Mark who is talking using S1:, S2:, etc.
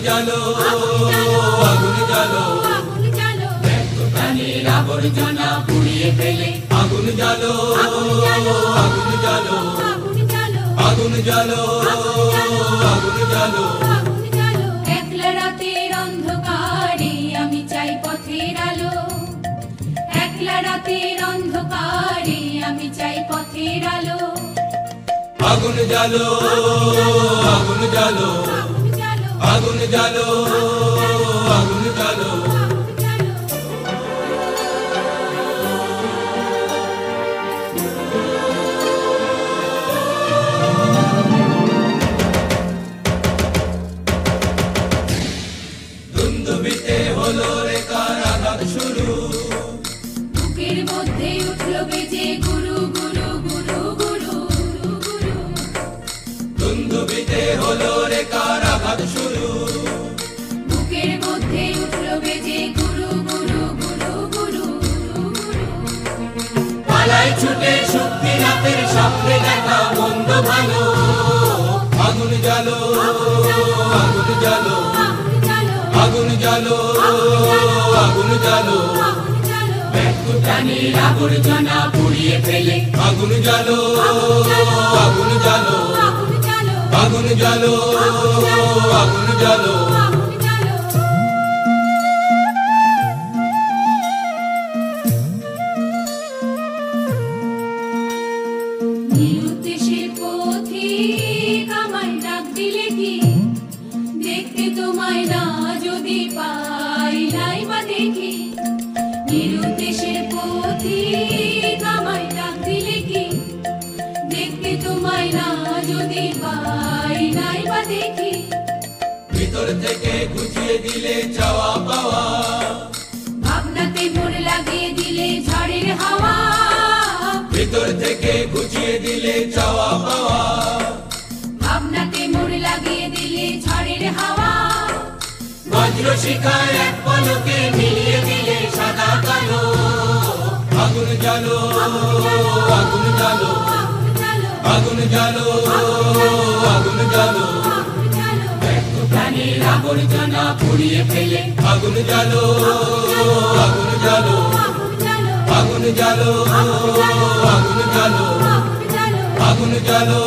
S1: জ্বালো আগুন জ্বালো ব্যর্থ প্রাণের আবর্জনা পুড়িয়ে ফেলে আগুন জ্বালো আগুন জ্বালো আগুন জ্বালো আগুন জ্বালো
S2: একলা রাতের অন্ধকারে আমি চাই পথের আলো একলা রাতের অন্ধকারে আমি চাই পথের আলো
S1: আগুন জ্বালো আগুন জ্বালো আগুন জ্বালো আগুন জ্বালো দুন্দুবিতে হলো রে কারাগার শুরু
S2: বুকের মধ্যে উঠলো বেজে গুরু গুরু গুরু গুরু গুরু
S1: দুন্দুবিতে হলো রে কারাগার শুরু
S2: বুকের মধ্যে উঠলো বেজে গুরু গুরু গুরু গুরু গুরু
S1: পালাই ছুটে শক্তি রাতের স্বপ্নে দেখা মন্দ ভালো আগুন জ্বালো আগুন জ্বালো আগুন জ্বালো আগুন জ্বালো ব্যর্থ প্রাণের আবর্জনা পুড়িয়ে ফেলে আগুন জ্বালো আগুন জ্বালো আগুন জ্বালো আগুন জ্বালো
S2: নিরুদ্দেশের পথিক আমায় ডাক দিলে কি দেখতে তোমায় না যদি পাই নাই বা দেখি নিরুদ্দেশের পথিক আমায় ডাক দিলে কি দেখতে তোমায় না যদি পাই নাই বা দেখি
S1: ভিতর থেকে গুছিয়ে দিলে চাওয়া পাওয়া
S2: ভাবনাতে মোড় লাগিয়ে দিলে ঝড়ের হাওয়া
S1: ভিতর থেকে গুছিয়ে দিলে চাওয়া পাওয়া
S2: ভাবনাতে মোড় লাগিয়ে দিলে ঝড়ের হাওয়া
S1: বজ্র শিখায় এক পলকে মিলিয়ে দিলে সাদা কালো আগুন জ্বালো আগুন জ্বালো আগুন জ্বালো আগুন জ্বালো ব্যর্থ প্রাণের আবর্জনা পুড়িয়ে ফেলে আগুন জ্বালো আগুন জ্বালো আগুন জ্বালো আগুন জ্বালো আগুন জ্বালো